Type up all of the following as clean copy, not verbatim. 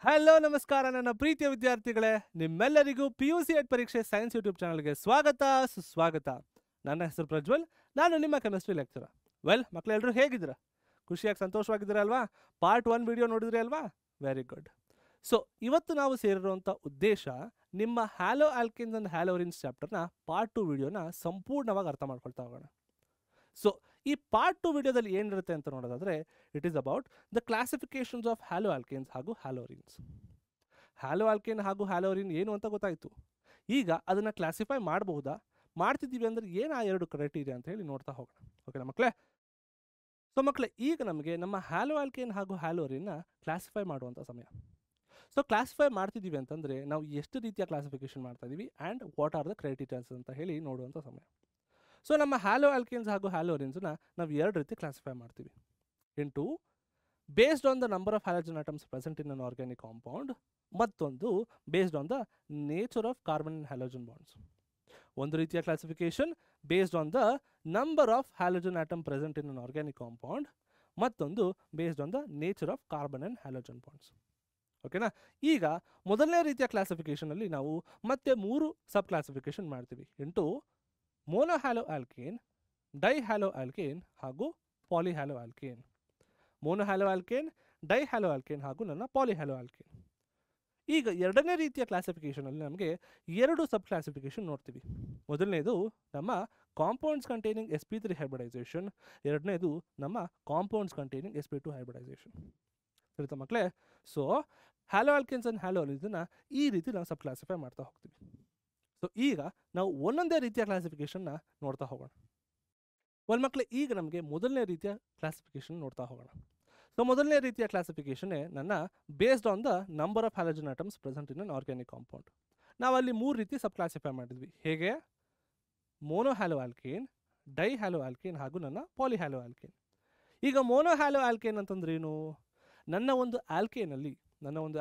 Hello ನಮಸ್ಕಾರ ನನ್ನ ಪ್ರೀತಿಯ ವಿದ್ಯಾರ್ಥಿಗಳೇ, ನಿಮ್ಮೆಲ್ಲರಿಗೂ PUC ಪರೀಕ್ಷೆ ಸೈನ್ಸ್ ಯೂಟ್ಯೂಬ್ ಚಾನಲ್ಗೆ ಸ್ವಾಗತ ಸುಸ್ವಾಗತ. ನನ್ನ ಹೆಸರು ಪ್ರಜ್ವಲ್, ನಾನು ನಿಮ್ಮ ಕೆಮಿಸ್ಟ್ರಿ ಲೆಕ್ಚರರ್. ಮಕ್ಕಳೆಲ್ಲರೂ ಹೇಗಿದ್ದೀರಾ? ಖುಷಿಯಾಗಿ ಸಂತೋಷವಾಗಿದ್ದೀರಾ ಅಲ್ವಾ? ಪಾರ್ಟ್ 1 ವಿಡಿಯೋ ನೋಡಿದ್ರಿ ಅಲ್ವಾ? Very good. ಸೊ ಇವತ್ತು ನಾವು ಸೇರಿರುವಂಥ ಉದ್ದೇಶ ನಿಮ್ಮ ಹ್ಯಾಲೋ ಆಲ್ಕಿನ್ಸ್ ಅಂಡ್ ಹ್ಯಾಲೋರಿನ್ಸ್ ಚಾಪ್ಟರ್ನ ಪಾರ್ಟ್ 2 ವಿಡಿಯೋನ ಸಂಪೂರ್ಣವಾಗಿ ಅರ್ಥ ಮಾಡ್ಕೊಳ್ತಾ ಹೋಗೋಣ. ಸೊ ಈ ಪಾರ್ಟ್ 2 ವಿಡಿಯೋದಲ್ಲಿ ಏನಿರುತ್ತೆ ಅಂತ ನೋಡೋದಾದ್ರೆ, it is about the classifications of halo alkanes ಹಾಗೂ ಹ್ಯಾಲೋರಿನ್ಸ್. ಹ್ಯಾಲೋ ಆಲ್ಕೇನ್ ಹಾಗೂ ಹ್ಯಾಲೋರಿನ್ ಏನು ಅಂತ ಗೊತ್ತಾಯಿತು. ಈಗ ಅದನ್ನು ಕ್ಲಾಸಿಫೈ ಮಾಡಬಹುದಾ, ಮಾಡ್ತಿದ್ದೀವಿ ಅಂದರೆ ಏನು ಆ ಎರಡು ಕ್ರೈಟೀರಿಯಾ ಅಂತ ಹೇಳಿ ನೋಡ್ತಾ ಹೋಗೋಣ. ಓಕೆನಾ ಮಕ್ಕಳೇ? ಸೊ ಮಕ್ಕಳೇ, ಈಗ ನಮಗೆ ನಮ್ಮ ಹ್ಯಾಲೋ ಆಲ್ಕೇನ್ ಹಾಗೂ ಹ್ಯಾಲೋರಿನ್ನ ಕ್ಲಾಸಿಫೈ ಮಾಡುವಂಥ ಸಮಯ. ಸೊ ಕ್ಲಾಸಿಫೈ ಮಾಡ್ತಿದ್ದೀವಿ ಅಂತಂದರೆ ನಾವು ಎಷ್ಟು ರೀತಿಯ ಕ್ಲಾಸಿಫಿಕೇಶನ್ ಮಾಡ್ತಾ ಇದ್ದೀವಿ and what are the criterias ಅಂತ ಹೇಳಿ ನೋಡುವಂಥ ಸಮಯ. ಸೊ ನಮ್ಮ ಹ್ಯಾಲೋ ಆಲ್ಕೇನ್ಸ್ ಹಾಗೂ ಹ್ಯಾಲೋರಿನ್ಸ್ನ ನಾವು ಎರಡು ರೀತಿ ಕ್ಲಾಸಿಫೈ ಮಾಡ್ತೀವಿ. Into based on the number of halogen atoms present in an organic compound, ಮತ್ತೊಂದು based on the nature of carbon and halogen bonds. ಒಂದು ರೀತಿಯ classification based on the number of halogen atom present in an organic compound, ಮತ್ತೊಂದು based on the nature of carbon and halogen bonds. ಓಕೆನಾ? ಈಗ ಮೊದಲನೇ ರೀತಿಯ ಕ್ಲಾಸಿಫಿಕೇಶನಲ್ಲಿ ನಾವು ಮತ್ತೆ 3 ಸಬ್ ಕ್ಲಾಸಿಫಿಕೇಶನ್ ಮಾಡ್ತೀವಿ. Into monohalo alkane, dihalo alkane ಹಾಗೂ ಪಾಲಿಹ್ಯಾಲೋ ಆಲ್ಕೇನ್. ಮೋನೋಹ್ಯಾಲೋ ಆಲ್ಕೇನ್, ಡೈಹ್ಯಾಲೋ ಆಲ್ಕೇನ್ ಹಾಗೂ ನನ್ನ ಪಾಲಿಹ್ಯಾಲೋ ಆಲ್ಕೇನ್. ಈಗ ಎರಡನೇ ರೀತಿಯ ಕ್ಲಾಸಿಫಿಕೇಶನಲ್ಲಿ ನಮಗೆ 2 ಸಬ್ ಕ್ಲಾಸಿಫಿಕೇಶನ್ ನೋಡ್ತೀವಿ. ಮೊದಲನೇದು ನಮ್ಮ ಕಾಂಪೌಂಡ್ಸ್ ಕಂಟೈನಿಂಗ್ sp3 ಹೈಬ್ರಿಡೈಸೇಷನ್, ಎರಡನೇದು ನಮ್ಮ ಕಾಂಪೌಂಡ್ಸ್ ಕಂಟೈನಿಂಗ್ sp2 ಹೈಬ್ರಿಡೈಸೇಷನ್. ಸರಿತಾ ಮಕ್ಕಳೇ? ಸೊ ಹ್ಯಾಲೋ ಆಲ್ಕೇನ್ಸ್ ಅಂಡ್ ಹ್ಯಾಲೋರಿನ್ಸ್ನ ಈ ರೀತಿ ನಾವು ಸಬ್ ಕ್ಲಾಸಿಫೈ ಮಾಡ್ತಾ ಹೋಗ್ತೀವಿ. ಸೊ ಈಗ ನಾವು ಒಂದೊಂದೇ ರೀತಿಯ ಕ್ಲಾಸಿಫಿಕೇಶನ್ನ ನೋಡ್ತಾ ಹೋಗೋಣ. ಮಕ್ಕಳೇ, ಈಗ ನಮಗೆ ಮೊದಲನೇ ರೀತಿಯ ಕ್ಲಾಸಿಫಿಕೇಶನ್ ನೋಡ್ತಾ ಹೋಗೋಣ. ಸೊ ಮೊದಲನೇ ರೀತಿಯ ಕ್ಲಾಸಿಫಿಕೇಶನ್ನೇ ನನ್ನ based on the number of halogen atoms present in an organic compound. ನಾವಲ್ಲಿ 3 ರೀತಿ ಸಬ್ ಕ್ಲಾಸಿಫೈ ಮಾಡಿದ್ವಿ. ಹೇಗೆ? ಮೋನೋಹ್ಯಾಲೋ ಆಲ್ಕೇನ್, ಡೈಹ್ಯಾಲೋ ಆಲ್ಕೇನ್ ಹಾಗೂ ನನ್ನ ಪಾಲಿಹ್ಯಾಲೋ ಆಲ್ಕೇನ್. ಈಗ ಮೋನೋಹ್ಯಾಲೋ ಆಲ್ಕೇನ್ ಅಂತಂದ್ರೇನು? ನನ್ನ ಒಂದು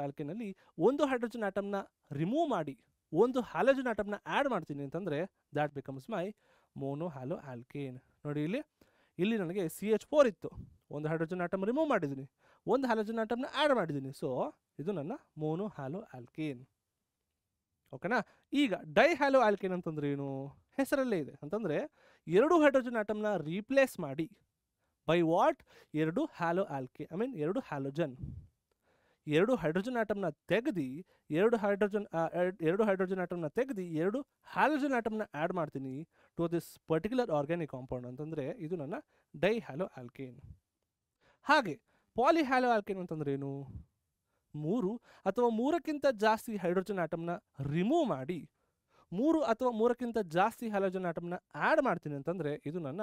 ಆಲ್ಕೇನಲ್ಲಿ ಒಂದು ಹೈಡ್ರೋಜನ್ ಆಟಮ್ನ ರಿಮೂವ್ ಮಾಡಿ ಒಂದು ಹ್ಯಾಲೋಜನ್ ಆಟಮ್ನ ಆ್ಯಡ್ ಮಾಡ್ತೀನಿ ಅಂತಂದರೆ ದ್ಯಾಟ್ ಬಿಕಮ್ಸ್ ಮೈ ಮೋನೋಹ್ಯಾಲೋ ಆಲ್ಕೇನ್. ನೋಡಿ, ಇಲ್ಲಿ ನನಗೆ CH4 ಇತ್ತು, ಒಂದು ಹೈಡ್ರೋಜನ್ ಆಟಮ್ ರಿಮೂವ್ ಮಾಡಿದ್ದೀನಿ, ಒಂದು ಹ್ಯಾಲೋಜನ್ ಆಟಮ್ನ ಆ್ಯಡ್ ಮಾಡಿದ್ದೀನಿ. ಸೊ ಇದು ನನ್ನ ಮೋನೋಹ್ಯಾಲೋ ಆಲ್ಕೇನ್. ಓಕೆನಾ? ಈಗ ಡೈಹ್ಯಾಲೋ ಆಲ್ಕೇನ್ ಅಂತಂದ್ರೆ ಏನು? ಹೆಸರಲ್ಲೇ ಇದೆ ಅಂತಂದರೆ 2 ಹೈಡ್ರೋಜನ್ ಆಟಮ್ನ ರೀಪ್ಲೇಸ್ ಮಾಡಿ ಬೈ ವಾಟ್? 2 ಹ್ಯಾಲೋ ಆಲ್ಕೇನ್, ಎರಡು ಹ್ಯಾಲೋಜನ್. 2 ಹೈಡ್ರೋಜನ್ ಆಟಮ್ನ ತೆಗೆದು 2 ಹೈಡ್ರೋಜನ್ ಆಟಮ್ನ ತೆಗೆದು 2 ಹ್ಯಾಲೋಜನ್ ಆಟಮ್ನ ಆ್ಯಡ್ ಮಾಡ್ತೀನಿ to this particular organic compound ಅಂತಂದರೆ ಇದು ನನ್ನ ಡೈಹ್ಯಾಲೋ ಆಲ್ಕೇನ್. ಹಾಗೆ ಪಾಲಿಹ್ಯಾಲೋ ಆಲ್ಕೇನ್ ಅಂತಂದ್ರೆ ಏನು? 3 ಅಥವಾ 3ಕ್ಕಿಂತ ಜಾಸ್ತಿ ಹೈಡ್ರೋಜನ್ ಆಟಮ್ನ ರಿಮೂವ್ ಮಾಡಿ 3 ಅಥವಾ 3ಕ್ಕಿಂತ ಜಾಸ್ತಿ ಹ್ಯಾಲೋಜನ್ ಆಟಮ್ನ ಆ್ಯಡ್ ಮಾಡ್ತೀನಿ ಅಂತಂದರೆ ಇದು ನನ್ನ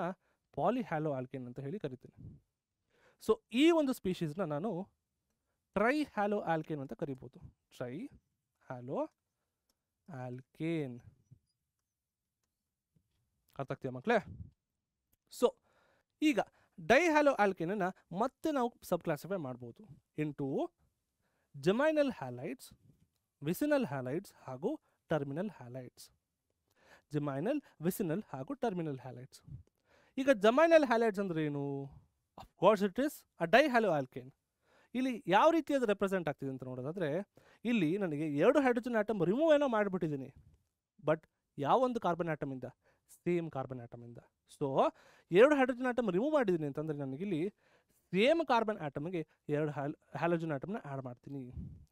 ಪಾಲಿಹ್ಯಾಲೋ ಆಲ್ಕೇನ್ ಅಂತ ಹೇಳಿ ಕರಿತೀನಿ. ಸೊ ಈ ಒಂದು ಸ್ಪೀಷೀಸ್ನ ನಾನು ಟ್ರೈಹ್ಯಾಲೋ ಆಲ್ಕೇನ್ ಅಂತ ಕರಿಬೋದು. Trihalo alkane. ಅರ್ಥ ಆಗ್ತೀಯ ಮಕ್ಕಳೇ? ಸೊ ಈಗ ಡೈಹ್ಯಾಲೋ ಆಲ್ಕೇನನ್ನು ಮತ್ತೆ ನಾವು ಸಬ್ ಕ್ಲಾಸಿಫೈ ಮಾಡ್ಬೋದು into geminal halides, vicinal halides ಹಾಗೂ ಟರ್ಮಿನಲ್ ಹ್ಯಾಲೈಡ್ಸ್. ಜಮೈನಲ್, ವಿಸಿನಲ್ ಹಾಗೂ ಟರ್ಮಿನಲ್ ಹ್ಯಾಲೈಡ್ಸ್. ಈಗ ಜಮೈನಲ್ ಹ್ಯಾಲೈಡ್ಸ್ ಅಂದ್ರೆ ಏನು? Of course it is a dihalo alkane. ಇಲ್ಲಿ ಯಾವ ರೀತಿ ಅದು ರೆಪ್ರೆಸೆಂಟ್ ಆಗ್ತಿದೆ ಅಂತ ನೋಡೋದಾದರೆ, ಇಲ್ಲಿ ನನಗೆ 2 ಹೈಡ್ರೋಜನ್ ಆಟಮ್ ರಿಮೂವ್ ಏನೋ ಮಾಡಿಬಿಟ್ಟಿದ್ದೀನಿ, ಬಟ್ ಯಾವೊಂದು ಕಾರ್ಬನ್ ಆಟಮಿಂದ? ಸೇಮ್ ಕಾರ್ಬನ್ ಆಟಮಿಂದ. ಸೊ 2 ಹೈಡ್ರೋಜನ್ ಆಟಮ್ ರಿಮೂವ್ ಮಾಡಿದ್ದೀನಿ ಅಂತಂದರೆ ನನಗಿಲ್ಲಿ ಸೇಮ್ ಕಾರ್ಬನ್ ಆಟಮ್ಗೆ 2 ಹ್ಯಾಲೋಜನ್ ಆಟಮ್ನ ಆ್ಯಡ್ ಮಾಡ್ತೀನಿ.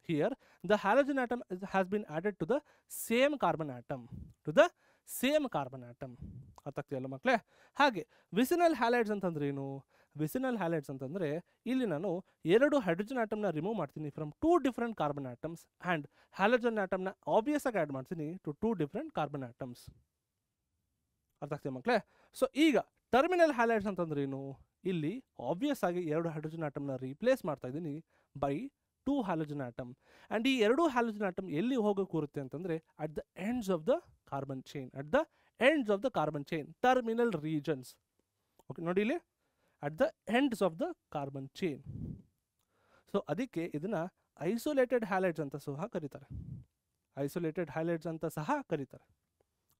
Here the halogen atom has been added to the same carbon atom, ಅರ್ಥ ಆಗ್ತಿದೆಯಲ್ಲ ಮಕ್ಕಳೇ? ಹಾಗೆ ವಿಸಿನಲ್ ಹ್ಯಾಲೈಡ್ಸ್ ಅಂತಂದ್ರೆ ಏನು? ವಿಸಿನಲ್ ಹ್ಯಾಲೈಡ್ಸ್ ಅಂತಂದರೆ ಇಲ್ಲಿ ನಾನು 2 ಹೈಡ್ರೋಜನ್ ಆಟಮ್ನ ರಿಮೂವ್ ಮಾಡ್ತೀನಿ from 2 different carbon atoms and halogen ಆಟಮ್ನ ಆಬ್ವಿಯಸ್ ಆಗಿ ಆ್ಯಡ್ ಮಾಡ್ತೀನಿ ಟು 2 ಡಿಫ್ರೆಂಟ್ ಕಾರ್ಬನ್ ಆಟಮ್ಸ್. ಅರ್ಥ ಆಗ್ತಿದೆ ಮಕ್ಕಳೇ? ಸೊ ಈಗ ಟರ್ಮಿನಲ್ ಹ್ಯಾಲೈಡ್ಸ್ ಅಂತಂದ್ರೆ ಏನು? ಇಲ್ಲಿ ಆಬ್ವಿಯಸ್ ಆಗಿ 2 ಹೈಡ್ರೋಜನ್ ಆಟಮ್ನ ರೀಪ್ಲೇಸ್ ಮಾಡ್ತಾ ಇದ್ದೀನಿ ಬೈ 2 ಹ್ಯಾಲೋಜನ್ ಆಟಮ್. ಆ್ಯಂಡ್ ಈ 2 ಹ್ಯಾಲೋಜನ್ ಆಟಮ್ ಎಲ್ಲಿ ಹೋಗೋ ಕೂರುತ್ತೆ ಅಂತಂದರೆ at the ends of the carbon chain, terminal regions. Okay, ನೋಡಿ ಇಲ್ಲಿ at the ends of the carbon chain. So ಅದಕ್ಕೆ ಇದನ್ನು ಐಸೋಲೇಟೆಡ್ ಹ್ಯಾಲೈಡ್ಸ್ ಅಂತ ಸಹ ಕರೀತಾರೆ.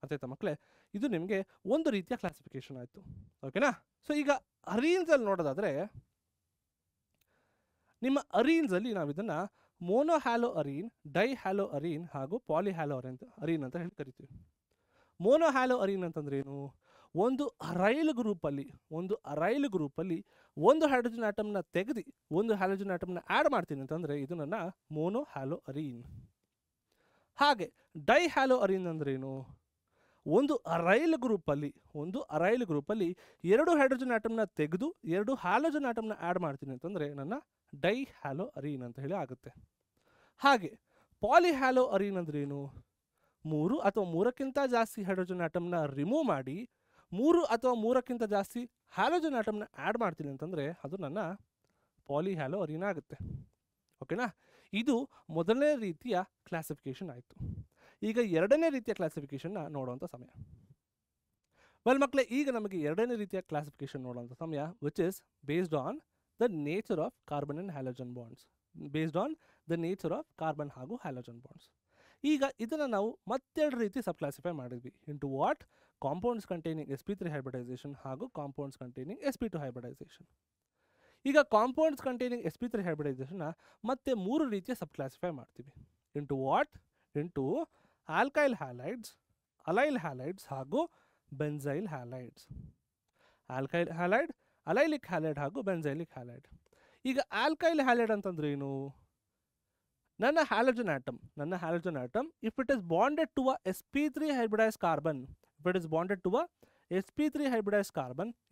ಅರ್ಥಾಯ್ತಾ ಮಕ್ಕಳೇ? ಇದು ನಿಮಗೆ ಒಂದು ರೀತಿಯ ಕ್ಲಾಸಿಫಿಕೇಶನ್ ಆಯಿತು. ಓಕೆನಾ? ಸೊ ಈಗ ಅರೀನ್ಸಲ್ಲಿ ನೋಡೋದಾದರೆ, ನಿಮ್ಮ ಅರೀನ್ಸಲ್ಲಿ ನಾವು ಇದನ್ನು ಮೋನೋಹ್ಯಾಲೋ ಅರೀನ್, ಡೈಹ್ಯಾಲೋ ಅರೀನ್ ಹಾಗೂ ಪಾಲಿಹ್ಯಾಲೋ ಅರೀನ್ ಅಂತ ಹೇಳಿ ಕರಿತೀವಿ. ಮೋನೋಹ್ಯಾಲೋ ಅರೀನ್ ಅಂತಂದ್ರೆ ಏನು? ಒಂದು ಅರೈಲ್ ಗ್ರೂಪಲ್ಲಿ ಒಂದು ಹೈಡ್ರೋಜನ್ ಆಟಮ್ನ ತೆಗೆದು ಒಂದು ಹೈಡ್ರೋಜನ್ ಆಟಮ್ನ ಆ್ಯಡ್ ಮಾಡ್ತೀನಿ ಅಂತಂದರೆ ಇದು ನನ್ನ ಮೋನೋಹ್ಯಾಲೋ ಅರೀನ್. ಹಾಗೆ ಡೈಹ್ಯಾಲೋ ಅರೀನ್ ಅಂದ್ರೇನು? ಒಂದು ಅರೈಲ್ ಗ್ರೂಪಲ್ಲಿ ಎರಡು ಹೈಡ್ರೋಜನ್ ಆಟಮ್ನ ತೆಗೆದು ಎರಡು ಹ್ಯಾಲೋಜನ್ ಆಟಮ್ನ ಆ್ಯಡ್ ಮಾಡ್ತೀನಿ ಅಂತಂದರೆ ನನ್ನ ಡೈಹ್ಯಾಲೋ ಅರೀನ್ ಅಂತ ಹೇಳಿ ಆಗುತ್ತೆ. ಹಾಗೆ ಪಾಲಿಹ್ಯಾಲೋ ಅರೀನ್ ಅಂದ್ರೇನು? 3 ಅಥವಾ 3ಕ್ಕಿಂತ ಜಾಸ್ತಿ ಹೈಡ್ರೋಜನ್ ಆಟಮ್ನ ರಿಮೂವ್ ಮಾಡಿ 3 ಅಥವಾ 3ಕ್ಕಿಂತ ಜಾಸ್ತಿ ಹ್ಯಾಲೋಜನ್ ಆಟಮ್ನ ಆ್ಯಡ್ ಮಾಡ್ತೀನಿ ಅಂತಂದರೆ ಅದು ನನ್ನ ಪಾಲಿಹ್ಯಾಲೋ ಅರೀನ್ ಆಗುತ್ತೆ. ಓಕೆನಾ? ಇದು ಮೊದಲನೇ ರೀತಿಯ ಕ್ಲಾಸಿಫಿಕೇಶನ್ ಆಯಿತು. ಈಗ ಎರಡನೇ ರೀತಿಯ ಕ್ಲಾಸಿಫಿಕೇಶನ್ನ ನೋಡುವಂಥ ಸಮಯ. ವೆಲ್ ಮಕ್ಕಳೇ, ಈಗ ನಮಗೆ ಎರಡನೇ ರೀತಿಯ ಕ್ಲಾಸಿಫಿಕೇಶನ್ ನೋಡುವಂಥ ಸಮಯ, which is based on the nature of carbon and halogen bonds. Carbon ಹಾಗೂ ಹ್ಯಾಲೋಜನ್ ಬಾಂಡ್ಸ್. ಈಗ ಇದನ್ನು ನಾವು ಮತ್ತೆರಡು ರೀತಿ ಸಬ್ ಕ್ಲಾಸಿಫೈ ಮಾಡಿದ್ವಿ. Into what? Compounds containing sp3 hybridisation ಹಾಗೂ ಕಾಂಪೌಂಡ್ಸ್ ಕಂಟೈನಿಂಗ್ sp2 ಹೈಬ್ರಿಡೈಸೇಷನ್. ಈಗ ಕಾಂಪೌಂಡ್ಸ್ ಕಂಟೈನಿಂಗ್ sp3 ಹೈಬ್ರಿಡೈಸೇಷನ್ನ ಮತ್ತೆ 3 ರೀತಿಯ ಸಬ್ ಕ್ಲಾಸಿಫೈ ಮಾಡ್ತೀವಿ. Into what? Into alkyl halides, allyl halides ಹಾಗೂ benzyl halides. Alkyl halide, allylic halide ಹಾಗೂ ಬೆನ್ಸೈಲಿಕ್ ಹ್ಯಾಲೈಡ್. ಈಗ ಆಲ್ಕೈಲ್ ಹ್ಯಾಲೈಡ್ ಅಂತಂದ್ರೆ ಏನು? ನನ್ನ halogen atom if it is bonded to a sp3 hybridise carbon,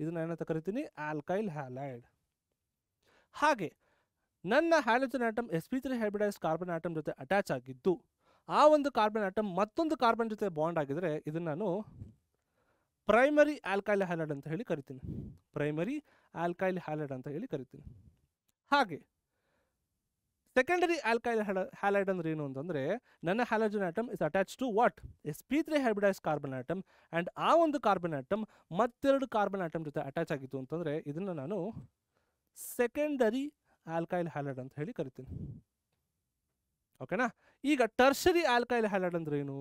ಇದನ್ನ ಏನಂತ ಕರಿತೀನಿ? Alkyl halide. ಹಾಗೆ ನನ್ನ halogen atom sp3 hybridise carbon atom ಜೊತೆ ಅಟ್ಯಾಚ್ ಆಗಿದ್ದು ಆ ಒಂದು ಕಾರ್ಬನ್ ಆಟಮ್ ಮತ್ತೊಂದು ಕಾರ್ಬನ್ ಜೊತೆ ಬಾಂಡ್ ಆಗಿದ್ರೆ ಇದನ್ನು ನಾನು ಪ್ರೈಮರಿ ಆಲ್ಕೈಲ್ ಹ್ಯಾಲೈಡ್ ಅಂತ ಹೇಳಿ ಕರಿತೀನಿ. ಹಾಗೆ ಸೆಕೆಂಡರಿ ಆಲ್ಕೈಲ್ ಹ್ಯಾಲೈಡ್ ಅಂದ್ರೆ ಏನು ಅಂತಂದರೆ, ನನ್ನ halogen atom is attach to what? sp3 hybridise carbon atom and ಆ ಒಂದು ಕಾರ್ಬನ್ ಆಟಮ್ ಮತ್ತೆರಡು ಕಾರ್ಬನ್ ಆಟಮ್ ಜೊತೆ ಅಟ್ಯಾಚ್ ಆಗಿತ್ತು ಅಂತಂದರೆ ಇದನ್ನು ನಾನು ಸೆಕೆಂಡರಿ ಆಲ್ಕೈಲ್ ಹ್ಯಾಲೈಡ್ ಅಂತ ಹೇಳಿ ಕರಿತೀನಿ. ಓಕೆನಾ? ಈಗ ಟರ್ಷರಿ ಆಲ್ಕೈಲ್ ಹ್ಯಾಲೈಡ್ ಅಂದ್ರೆ ಏನು?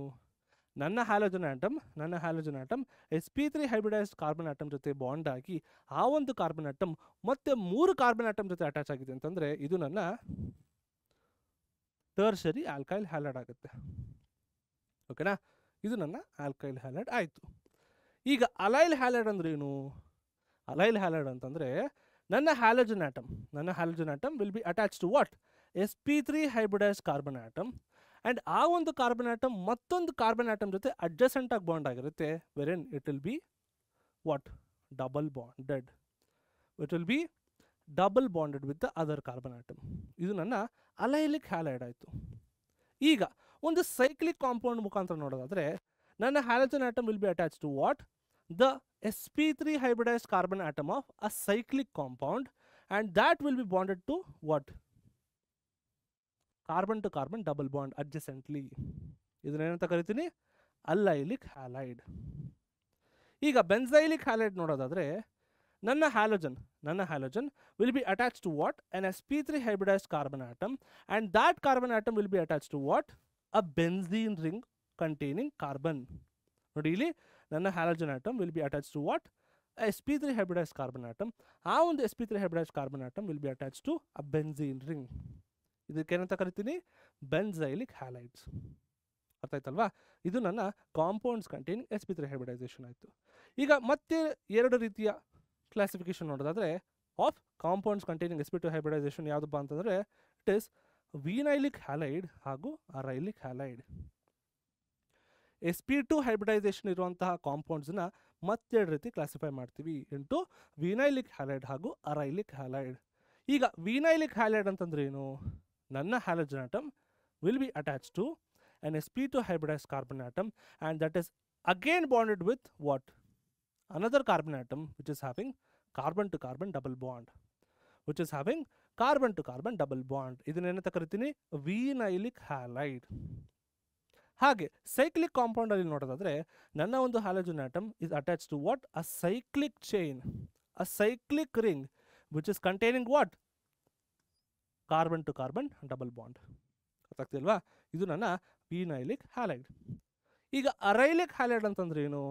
ನನ್ನ halogen atom sp3 hybridise carbon atom ಜೊತೆ ಬಾಂಡ್ ಆಗಿ ಆ ಒಂದು ಕಾರ್ಬನ್ ಆಟಮ್ ಮತ್ತೆ 3 ಕಾರ್ಬನ್ ಆಟಮ್ ಜೊತೆ ಅಟ್ಯಾಚ್ ಆಗಿದೆ ಅಂತಂದರೆ ಇದು ನನ್ನ ಟರ್ಷರಿ ಆಲ್ಕೈಲ್ ಹ್ಯಾಲೈಡ್ ಆಗುತ್ತೆ. ಓಕೆನಾ? ಇದು ನನ್ನ ಆಲ್ಕೈಲ್ ಹ್ಯಾಲೈಡ್ ಆಯಿತು. ಈಗ ಅಲೈಲ್ ಹ್ಯಾಲೈಡ್ ಅಂದ್ರೆ ಏನು? ಅಲೈಲ್ ಹ್ಯಾಲೈಡ್ ಅಂತಂದರೆ ನನ್ನ halogen atom will be attach to what? sp3 hybridise carbon atom and ಆ ಒಂದು ಕಾರ್ಬನ್ ಆಟಮ್ ಮತ್ತೊಂದು ಕಾರ್ಬನ್ ಆಟಮ್ ಜೊತೆ ಅಡ್ಜಸೆಂಟ್ ಆಗಿ ಬಾಂಡ್ ಆಗಿರುತ್ತೆ. Wherein it will be what? Double bonded with the other carbon atom. ಇದು ನನ್ನ ಅಲೈಲಿಕ್ ಹ್ಯಾಲೈಡ್ ಆಯಿತು. ಈಗ ಒಂದು ಸೈಕ್ಲಿಕ್ ಕಾಂಪೌಂಡ್ ಮುಖಾಂತರ ನೋಡೋದಾದರೆ ನನ್ನ halogen atom will be attach to what? The sp3 hybridized carbon atom of a cyclic compound and that will be bonded to what? Carbon to carbon double bond adjacently. ಇದನ್ನ ಏನಂತ ಕರಿತೀನಿ? ಅಲ್ಲೈಲಿಕ್ halide. ಈಗ ಬೆನ್ಸೈಲಿಕ್ halide ನೋಡೋದಾದರೆ ನನ್ನ halogen will be attached to what? An sp3 hybridized carbon atom and that carbon atom will be attached to what? A benzene ring containing carbon. ನೋಡಿ ಇಲ್ಲಿ ನನ್ನ halogen atom will be attach to what? sp3 hybridise carbon atom. ಆ ಒಂದು sp3 hybridise carbon atom will be attach to a benzene ring. ಇದಕ್ಕೇನಂತ ಕರಿತೀನಿ? Benzylic halides. ಅರ್ಥ ಆಯ್ತಲ್ವಾ? ಇದು ನನ್ನ ಕಾಂಪೌಂಡ್ಸ್ ಕಂಟೈನಿಂಗ್ sp3 ಹೈಬ್ರಿಡೈಸೇಷನ್ ಆಯಿತು. ಈಗ ಮತ್ತೆ ಎರಡು ರೀತಿಯ ಕ್ಲಾಸಿಫಿಕೇಶನ್ ನೋಡೋದಾದರೆ of compounds containing sp2 hybridisation ಯಾವುದಪ್ಪ ಅಂತಂದರೆ ಇಟ್ ಈಸ್ ವಿನೈಲಿಕ್ ಹ್ಯಾಲೈಡ್ ಹಾಗೂ ಅರೈಲಿಕ್ ಹ್ಯಾಲೈಡ್. sp2 ಹೈಬ್ರಿಡೈಸೇಷನ್ ಇರುವಂತಹ ಕಾಂಪೌಂಡ್ಸ್ನ ಮತ್ತೆರಡು ರೀತಿ ಕ್ಲಾಸಿಫೈ ಮಾಡ್ತೀವಿ. ಇಂಟು ವಿನೈಲಿಕ್ ಹ್ಯಾಲೈಡ್ ಹಾಗೂ ಅರೈಲಿಕ್ ಹ್ಯಾಲೈಡ್. ಈಗ ವಿನೈಲಿಕ್ ಹ್ಯಾಲೈಡ್ ಅಂತಂದ್ರೆ ಏನು? ನನ್ನ halogen atom will be attach to an sp2 hybridized carbon atom and that is again bonded with what? Another carbon atom which is having carbon to carbon double bond. ಇದನ್ನ ಏನಂತ ಕರಿತೀನಿ? Vinylic halide. ಹಾಗೆ cyclic compound ಅಲ್ಲಿ ನೋಡೋದಾದ್ರೆ ನನ್ನ ಒಂದು halogen atom is attach to what? A cyclic chain, a cyclic ring which is containing what? Carbon to carbon double bond. ಗೊತ್ತಾಗ್ತಿಲ್ವಾ? ಇದು ನನ್ನ ವಿನೈಲಿಕ್ ಹ್ಯಾಲೈಡ್. ಈಗ ಅರೈಲಿಕ್ ಹ್ಯಾಲೈಡ್ ಅಂತಂದ್ರೆ ಏನು?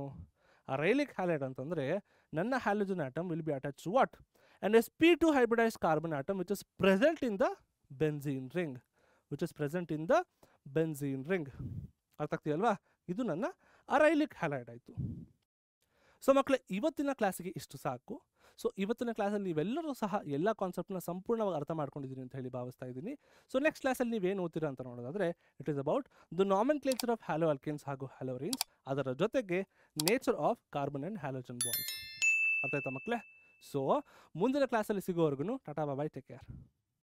ಅರೈಲಿಕ್ ಹ್ಯಾಲೈಡ್ ಅಂತಂದ್ರೆ ನನ್ನ halogen atom will be attach to what? an sp2 hybridized carbon atom which is present in the benzene ring, which is present in the benzene ring. ಅರ್ಥ ಆಗ್ತೀಯಲ್ವಾ? ಇದು ನನ್ನ ಅರೈಲಿಕ್ ಹ್ಯಾಲೈಡ್ ಆಯಿತು. ಸೊ ಮಕ್ಕಳೇ, ಇವತ್ತಿನ ಕ್ಲಾಸಿಗೆ ಇಷ್ಟು ಸಾಕು. ಸೊ ಇವತ್ತಿನ ಕ್ಲಾಸಲ್ಲಿ ನೀವೆಲ್ಲರೂ ಸಹ ಎಲ್ಲ ಕಾನ್ಸೆಪ್ಟ್ನ ಸಂಪೂರ್ಣವಾಗಿ ಅರ್ಥ ಮಾಡ್ಕೊಂಡಿದ್ದೀನಿ ಅಂತ ಹೇಳಿ ಭಾವಿಸ್ತಾ ಇದ್ದೀನಿ. ಸೊ ನೆಕ್ಸ್ಟ್ ಕ್ಲಾಸಲ್ಲಿ ನೀವೇನು ಓದ್ತೀರಾ ಅಂತ ನೋಡೋದಾದರೆ, it is about the nomenclature of halo alkanes ಹಾಗೂ ಹ್ಯಾಲೋರಿನ್ಸ್, ಅದರ ಜೊತೆಗೆ nature of carbon and halogen bonds. ಅರ್ಥ ಆಯ್ತಾ ಮಕ್ಕಳೇ? ಸೊ ಮುಂದಿನ ಕ್ಲಾಸಲ್ಲಿ ಸಿಗೋವರೆಗೂ ಟಾಟಾ ಬಾಯ್, ಟೇಕ್ ಕೇರ್.